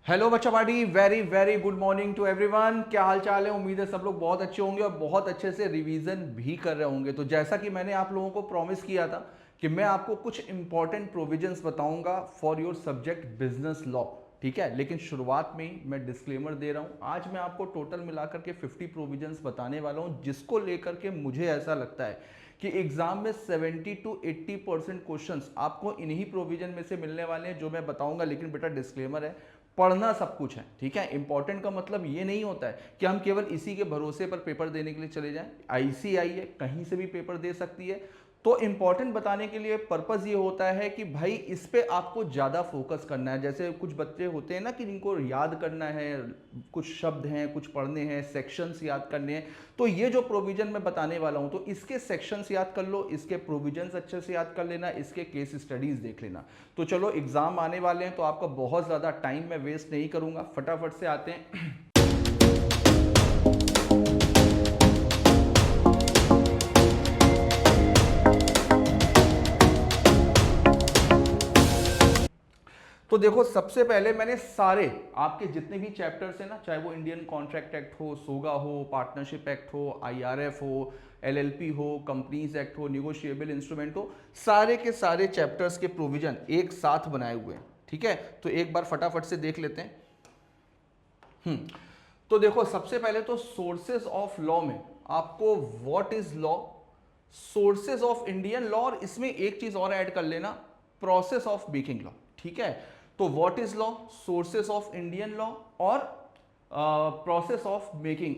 Hello बच्चा party, very very good morning to everyone. क्या हाल चाल है? उम्मीद है सब लोग बहुत अच्छे होंगे और बहुत अच्छे से रिवीजन भी कर रहे होंगे। तो जैसा कि मैंने आप लोगों को प्रॉमिस किया था कि मैं आपको कुछ इंपॉर्टेंट प्रोविजंस बताऊंगा for your subject business law, ठीक है। लेकिन शुरुआत में ही मैं डिस्क्लेमर दे रहा हूं, आज मैं आपको टोटल मिलाकर के 50 प्रोविजंस बताने वाला हूं, जिसको लेकर के मुझे ऐसा लगता है कि एग्जाम में 70 टू 80% क्वेश्चन आपको इन्हीं प्रोविजन में से मिलने वाले हैं जो मैं बताऊंगा। लेकिन बेटा डिस्क्लेमर है, पढ़ना सब कुछ है, ठीक है। इंपॉर्टेंट का मतलब ये नहीं होता है कि हम केवल इसी के भरोसे पर पेपर देने के लिए चले जाएं। आईसीआई है, कहीं से भी पेपर दे सकती है। तो इंपॉर्टेंट बताने के लिए पर्पस ये होता है कि भाई इस पे आपको ज्यादा फोकस करना है। जैसे कुछ बच्चे होते हैं ना कि जिनको याद करना है, कुछ शब्द हैं, कुछ पढ़ने हैं, सेक्शंस याद करने हैं। तो ये जो प्रोविजन मैं बताने वाला हूं, तो इसके सेक्शंस याद कर लो, इसके प्रोविजंस अच्छे से याद कर लेना, इसके केस स्टडीज देख लेना। तो चलो एग्जाम आने वाले हैं, तो आपका बहुत ज्यादा टाइम मैं वेस्ट नहीं करूंगा, फटाफट से आते हैं। तो देखो, सबसे पहले मैंने सारे आपके जितने भी चैप्टर्स हैं ना, चाहे वो इंडियन कॉन्ट्रैक्ट एक्ट हो, सोगा हो, पार्टनरशिप एक्ट हो, आईआरएफ हो, एलएलपी हो, कंपनीज एक्ट हो, निगोशिएबल इंस्ट्रूमेंट हो, सारे के सारे चैप्टर्स के प्रोविजन एक साथ बनाए हुए हैं, ठीक है। तो एक बार फटाफट से देख लेते हैं। तो देखो, सबसे पहले तो सोर्सेज ऑफ लॉ में आपको what is law, sources of Indian law, और इसमें एक चीज और ऐड कर लेना, प्रोसेस ऑफ मेकिंग लॉ, ठीक है। तो what is law, sources of Indian law और process of making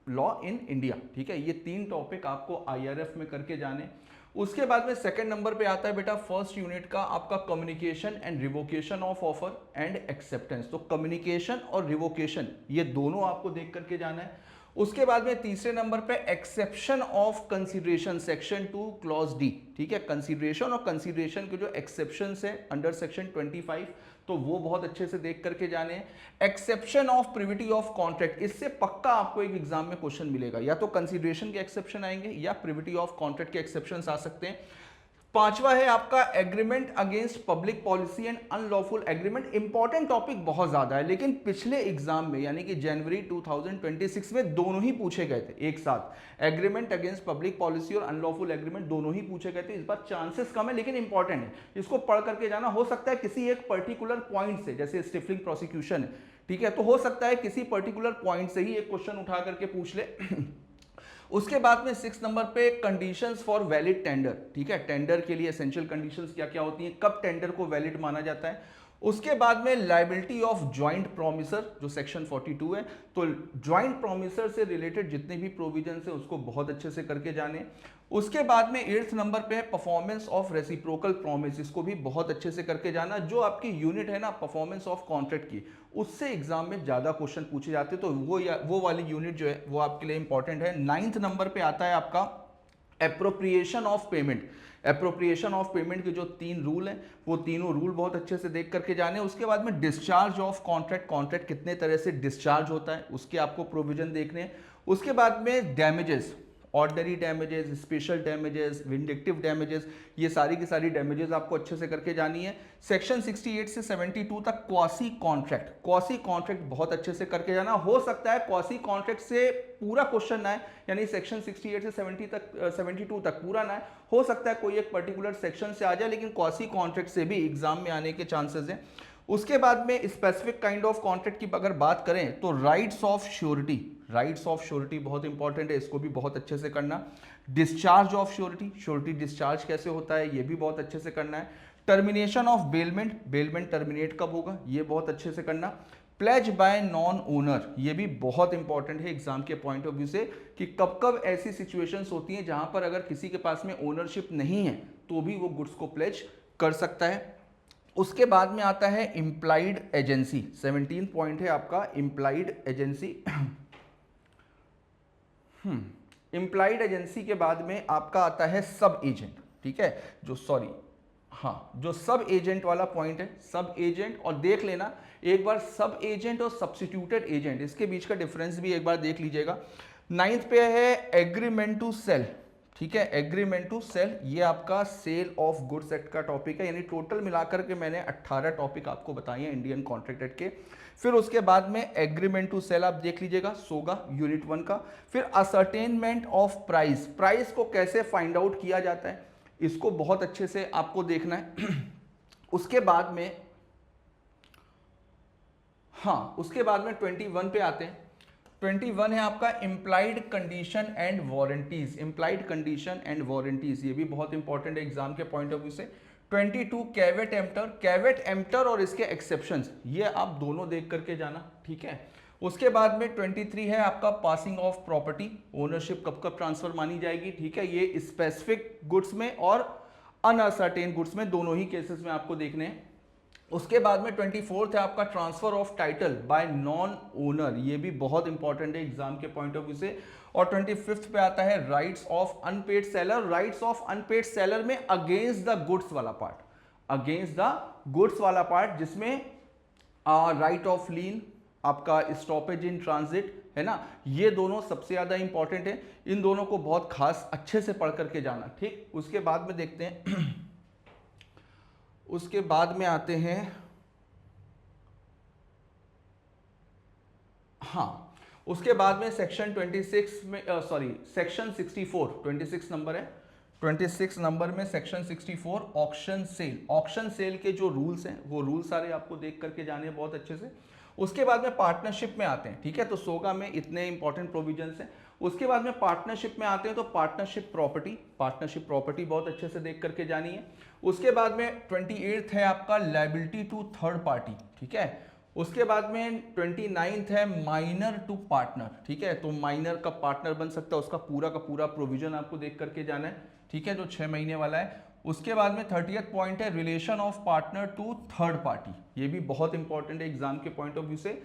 law in India, ठीक है। ये तीन टॉपिक आपको आईआरएफ में करके जाने। उसके बाद में सेकंड नंबर पे आता है बेटा फर्स्ट यूनिट का आपका communication and revocation of offer and acceptance. तो कम्युनिकेशन और रिवोकेशन ये दोनों आपको देख करके जाना है। उसके बाद में तीसरे नंबर पे exception of consideration, section 2 clause D, ठीक है। कंसीडरेशन और कंसीडरेशन के जो एक्सेप्शन है अंडर सेक्शन 25, तो वो बहुत अच्छे से देख करके जाने हैं। Exception of privity of contract, इससे पक्का आपको एक एग्जाम में क्वेश्चन मिलेगा, या तो कंसीडरेशन के एक्सेप्शन आएंगे या प्रिविटी ऑफ कॉन्ट्रैक्ट के एक्सेप्शन आ सकते हैं। पांचवा है आपका agreement against public policy and unlawful agreement. Important topic बहुत ज्यादा है, लेकिन पिछले एग्जाम में यानी कि जनवरी 2026 में दोनों ही पूछे गए थे एक साथ। एग्रीमेंट अगेंस्ट पब्लिक पॉलिसी और अनलॉफुल एग्रीमेंट दोनों ही पूछे गए थे। इस बार चांसेस कम है, लेकिन इंपॉर्टेंट है, इसको पढ़ करके जाना। हो सकता है किसी एक पर्टिकुलर पॉइंट से, जैसे स्टिफलिंग प्रोसिक्यूशन है, ठीक है, तो हो सकता है किसी पर्टिकुलर पॉइंट से ही एक क्वेश्चन उठा करके पूछ ले। उसके बाद में 6 नंबर पे कंडीशंस फॉर वैलिड टेंडर, ठीक है। टेंडर के लिए एसेंशियल कंडीशंस क्या क्या होती हैं, कब टेंडर को वैलिड माना जाता है। उसके बाद में लायबिलिटी ऑफ ज्वाइंट प्रोमिसर, जो सेक्शन 42 है। तो ज्वाइंट प्रोमिसर से रिलेटेड जितने भी प्रोविजन है उसको बहुत अच्छे से करके जाने। उसके बाद में 8th नंबर पे है परफॉर्मेंस ऑफ रेसिप्रोकल प्रॉमिस, इसको भी बहुत अच्छे से करके जाना। जो आपकी यूनिट है ना परफॉर्मेंस ऑफ कॉन्ट्रैक्ट की, उससे एग्जाम में ज्यादा क्वेश्चन पूछे जाते हैं, तो वो वाली यूनिट जो है वो आपके लिए इंपॉर्टेंट है। 9th नंबर पे आता है आपका appropriation of payment. Appropriation of payment के जो 3 रूल हैं, वो तीनों रूल बहुत अच्छे से देख करके जाने। उसके बाद में डिस्चार्ज ऑफ कॉन्ट्रैक्ट, कॉन्ट्रैक्ट कितने तरह से डिस्चार्ज होता है उसके आपको प्रोविजन देखने हैं। उसके बाद में damages, ordinary damages, special damages, vindictive damages, ये सारी की सारी डैमेजेस आपको अच्छे से करके जानी है। सेक्शन 68 से 72 तक क्वासी कॉन्ट्रैक्ट, क्वासी कॉन्ट्रैक्ट बहुत अच्छे से करके जाना। हो सकता है क्वासी कॉन्ट्रैक्ट से पूरा क्वेश्चन ना आए, यानी सेक्शन 68 से 72 तक पूरा ना आए, हो सकता है कोई एक पर्टिकुलर सेक्शन से आ जाए, लेकिन क्वासी कॉन्ट्रैक्ट से भी एग्जाम में आने के चांसेस हैं। उसके बाद में स्पेसिफिक काइंड ऑफ कॉन्ट्रैक्ट की अगर बात करें तो rights of surety, rights of surety बहुत इंपॉर्टेंट है, इसको भी बहुत अच्छे से करना। Discharge of surety, surety discharge कैसे होता है ये भी बहुत अच्छे से करना है। Termination of bailment, bailment terminate कब होगा ये बहुत अच्छे से करना। प्लेज बाय नॉन ओनर, ये भी बहुत इंपॉर्टेंट है एग्जाम के पॉइंट ऑफ व्यू से, कि कब कब ऐसी सिचुएशंस होती हैं जहां पर अगर किसी के पास में ओनरशिप नहीं है तो भी वो गुड्स को प्लेज कर सकता है। उसके बाद में आता है इंप्लाइड एजेंसी, 17 पॉइंट है आपका इंप्लाइड एजेंसी। इंप्लाइड एजेंसी के बाद में आपका आता है सब एजेंट, ठीक है, जो सॉरी हाँ जो सब एजेंट वाला पॉइंट है, सब एजेंट। और देख लेना एक बार सब एजेंट और सब्स्टिट्यूटेड एजेंट, इसके बीच का डिफरेंस भी एक बार देख लीजिएगा। 9th पे है एग्रीमेंट टू सेल, ठीक है, एग्रीमेंट टू सेल, ये आपका सेल ऑफ गुड्स एक्ट का टॉपिक है, यानी टोटल मिलाकर के मैंने 18 टॉपिक आपको बताए हैं इंडियन कॉन्ट्रैक्ट एक्ट के। फिर उसके बाद में एग्रीमेंट टू सेल आप देख लीजिएगा, सोगा यूनिट 1 का। फिर असर्टेनमेंट ऑफ प्राइस, प्राइस को कैसे फाइंड आउट किया जाता है, इसको बहुत अच्छे से आपको देखना है। उसके बाद में, हाँ, उसके बाद में 21 पे आते हैं। 21 है आपका implied condition and warranties, implied condition and warranties, ये भी बहुत इंपॉर्टेंट है एग्जाम के पॉइंट ऑफ व्यू से। 22 कैवेट एम्प्टर, कैवेट एम्प्टर और इसके एक्सेप्शंस, ये आप दोनों देख करके जाना, ठीक है। उसके बाद में 23 है आपका पासिंग ऑफ प्रॉपर्टी, ओनरशिप कब कब ट्रांसफर मानी जाएगी, ठीक है, ये स्पेसिफिक गुड्स में और अनअसर्टेन गुड्स में, दोनों ही केसेस में आपको देखने हैं। उसके बाद में 24th है आपका transfer of title by non owner, ये भी बहुत इंपॉर्टेंट है एग्जाम के पॉइंट ऑफ व्यू से। और 25th पे आता है rights of unpaired seller, rights of unpaired seller में अगेंस्ट द गुड्स वाला पार्ट, अगेंस्ट द गुड्स वाला पार्ट, जिसमें राइट ऑफ लीन, आपका स्टॉपेज इन ट्रांजिट, है ना, ये दोनों सबसे ज्यादा इंपॉर्टेंट है, इन दोनों को बहुत खास अच्छे से पढ़ करके जाना, ठीक। उसके बाद में देखते हैं उसके बाद में आते हैं, हाँ, उसके बाद में सेक्शन 26 में, सॉरी सेक्शन 64, 26 नंबर है, 26 नंबर में section 64 auction sale, auction sale के जो रूल्स हैं वो रूल सारे आपको देख करके जाने हैं बहुत अच्छे से। उसके बाद में पार्टनरशिप में आते हैं, ठीक है, तो सोगा में इतने इंपॉर्टेंट प्रोविजंस हैं। उसके बाद में पार्टनरशिप में आते हैं, तो पार्टनरशिप प्रॉपर्टी, पार्टनरशिप प्रॉपर्टी बहुत अच्छे से देख करके जानी है। उसके बाद में 28th है आपका लायबिलिटी टू थर्ड पार्टी, ठीक है। उसके बाद में 29th है माइनर टू पार्टनर, ठीक है, तो माइनर का पार्टनर बन सकता है, उसका का पूरा प्रोविजन आपको देख करके जाना है, ठीक है, जो 6 महीने वाला है। उसके बाद में 30th पॉइंट है relation of partner to third party, ये भी बहुत इंपॉर्टेंट है एग्जाम के पॉइंट ऑफ व्यू से।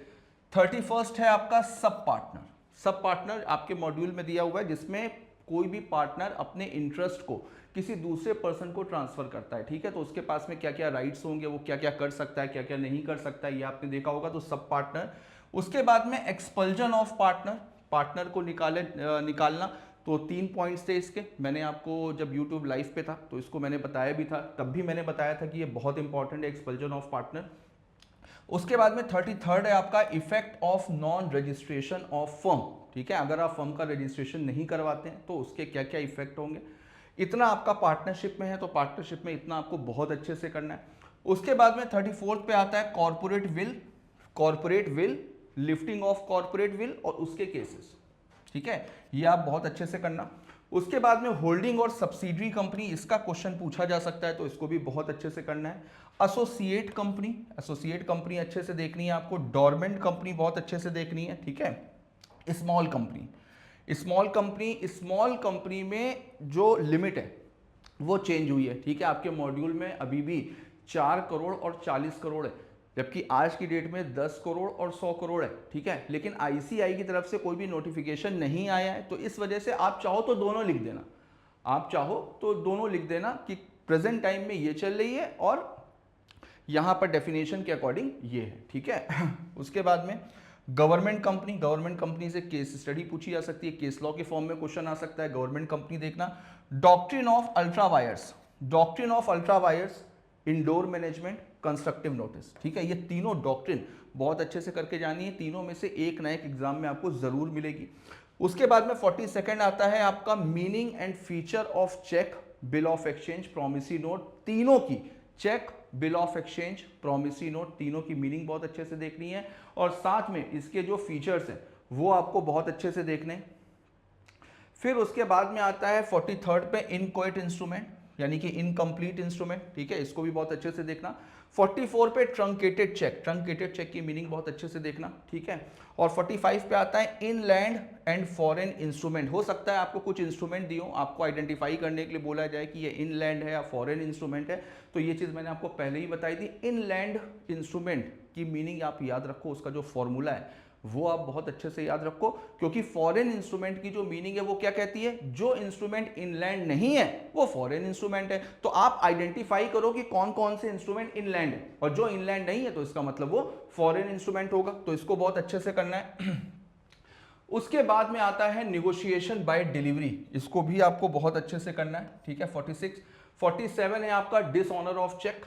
31st है आपका सब पार्टनर, सब पार्टनर आपके मॉड्यूल में दिया हुआ है, जिसमें कोई भी पार्टनर अपने इंटरेस्ट को किसी दूसरे पर्सन को ट्रांसफर करता है, ठीक है, तो उसके पास में क्या क्या राइट्स होंगे, वो क्या क्या कर सकता है, क्या क्या नहीं कर सकता है, ये आपने देखा होगा, तो सब पार्टनर। उसके बाद में एक्सपल्जन ऑफ पार्टनर, पार्टनर को निकालना, तो 3 पॉइंट्स थे इसके, मैंने आपको जब यूट्यूब लाइव पे था तो इसको मैंने बताया भी था, तब भी मैंने बताया था कि ये बहुत इंपॉर्टेंट है एक्सपल्जन ऑफ पार्टनर। उसके बाद में 33rd है आपका effect of non registration of firm, ठीक है, अगर आप फर्म का रजिस्ट्रेशन नहीं करवाते हैं तो उसके क्या क्या इफेक्ट होंगे, इतना आपका पार्टनरशिप में है, तो पार्टनरशिप में इतना आपको बहुत अच्छे से करना है। उसके बाद में 34th पे आता है corporate will, corporate will, lifting of corporate will और उसके केसेस, ठीक है, ये आप बहुत अच्छे से करना। उसके बाद में होल्डिंग और सब्सिडरी कंपनी, इसका क्वेश्चन पूछा जा सकता है, तो इसको भी बहुत अच्छे से करना है। एसोसिएट कंपनी, एसोसिएट कंपनी अच्छे से देखनी है आपको। डोरमेंट कंपनी बहुत अच्छे से देखनी है, ठीक है। Small company, small company, small company में जो लिमिट है वो चेंज हुई है, ठीक है, आपके मॉड्यूल में अभी भी 4 करोड़ और 40 करोड़ है, जबकि आज की डेट में 10 करोड़ और 100 करोड़ है, ठीक है, लेकिन आईसीआई की तरफ से कोई भी नोटिफिकेशन नहीं आया है, तो इस वजह से आप चाहो तो दोनों लिख देना, आप चाहो तो दोनों लिख देना कि प्रेजेंट टाइम में ये चल रही है और यहां पर डेफिनेशन के अकॉर्डिंग ये है, ठीक है। उसके बाद में गवर्नमेंट कंपनी, गवर्नमेंट कंपनी से केस स्टडी पूछी जा सकती है, केस लॉ के फॉर्म में क्वेश्चन आ सकता है, गवर्नमेंट कंपनी देखना। Doctrine of ultra vires, doctrine of ultra vires, indoor management, constructive notice, ठीक है, ये तीनों डॉक्ट्रिन बहुत अच्छे से करके जानी है, तीनों में से एक ना एक एग्जाम में आपको जरूर मिलेगी। उसके बाद में 42nd आता है आपका meaning and feature of cheque, bill of exchange, promissory note, तीनों की cheque, bill of exchange, promissory note, तीनों की मीनिंग बहुत अच्छे से देखनी है और साथ में इसके जो फीचर्स हैं वो आपको बहुत अच्छे से देखने हैं। फिर उसके बाद में आता है 43rd पे इनकोएट इंस्ट्रूमेंट, यानी कि इनकम्प्लीट इंस्ट्रूमेंट, ठीक है, इसको भी बहुत अच्छे से देखना। 44 पे ट्रंकेटेड चेक, ट्रंकेटेड चेक की मीनिंग बहुत अच्छे से देखना, ठीक है। और 45 पे आता है इनलैंड एंड फॉरेन इंस्ट्रूमेंट, हो सकता है आपको कुछ इंस्ट्रूमेंट दियो, आपको आइडेंटिफाई करने के लिए बोला जाए कि ये इनलैंड है या फॉरेन इंस्ट्रूमेंट है, तो ये चीज़ मैंने आपको पहले ही बताई थी। इनलैंड इंस्ट्रूमेंट की मीनिंग आप याद रखो, उसका जो फॉर्मूला है वो आप बहुत अच्छे से याद रखो, क्योंकि फॉरेन इंस्ट्रूमेंट की जो मीनिंग है वो क्या कहती है, जो इंस्ट्रूमेंट इनलैंड नहीं है वो फॉरेन इंस्ट्रूमेंट है, तो आप आइडेंटिफाई करो कि कौन कौन से इंस्ट्रूमेंट इनलैंड है और जो इनलैंड नहीं है तो इसका मतलब वो फॉरेन इंस्ट्रूमेंट होगा, तो इसको बहुत अच्छे से करना है। उसके बाद में आता है निगोशिएशन बाय डिलीवरी, इसको भी आपको बहुत अच्छे से करना है, ठीक है। 46 47 है आपका डिसऑनर ऑफ चेक,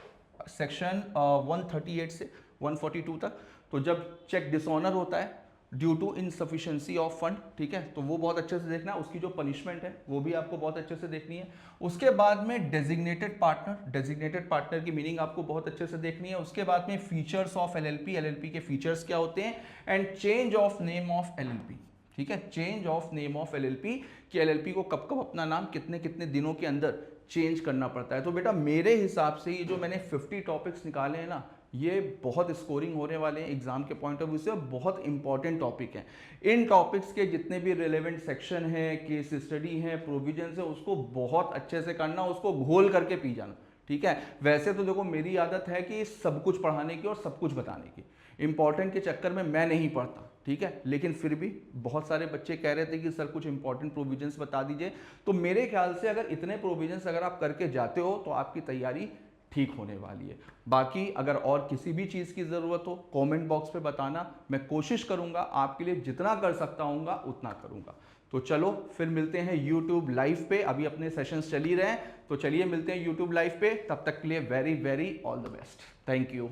सेक्शन 138 से 142 तक। तो जब चेक डिसऑनर होता है due to insufficiency of fund, ठीक है, तो वो बहुत अच्छे से देखना है, उसकी जो पनिशमेंट है वो भी आपको बहुत अच्छे से देखनी है। उसके बाद में डेजिग्नेटेड पार्टनर, डेजिग्नेटेड पार्टनर की मीनिंग आपको बहुत अच्छे से देखनी है। उसके बाद में फीचर्स ऑफ एलएलपी, एलएलपी के फीचर्स क्या होते हैं, and change of name of LLP, ठीक है, change of name of LLP कि एलएलपी को कब कब अपना नाम कितने कितने दिनों के अंदर चेंज करना पड़ता है। तो बेटा मेरे हिसाब से ये जो मैंने 50 टॉपिक्स निकाले हैं ना, ये बहुत स्कोरिंग होने वाले हैं एग्जाम के पॉइंट ऑफ व्यू से, बहुत इंपॉर्टेंट टॉपिक हैं। इन टॉपिक्स के जितने भी रिलेवेंट सेक्शन है, केस स्टडी है, प्रोविजन है, उसको बहुत अच्छे से करना, उसको घोल करके पी जाना, ठीक है। वैसे तो देखो मेरी आदत है कि सब कुछ पढ़ाने की और सब कुछ बताने की, इंपॉर्टेंट के चक्कर में मैं नहीं पढ़ता, ठीक है, लेकिन फिर भी बहुत सारे बच्चे कह रहे थे कि सर कुछ इंपॉर्टेंट प्रोविजंस बता दीजिए। तो मेरे ख्याल से अगर इतने प्रोविजंस अगर आप करके जाते हो तो आपकी तैयारी ठीक होने वाली है। बाकी अगर और किसी भी चीज़ की ज़रूरत हो कमेंट बॉक्स पे बताना, मैं कोशिश करूंगा आपके लिए जितना कर सकता हूँगा उतना करूंगा। तो चलो फिर मिलते हैं YouTube लाइव पे, अभी अपने सेशंस चल ही रहे हैं, तो चलिए मिलते हैं YouTube लाइव पे। तब तक के लिए very very all the best, thank you.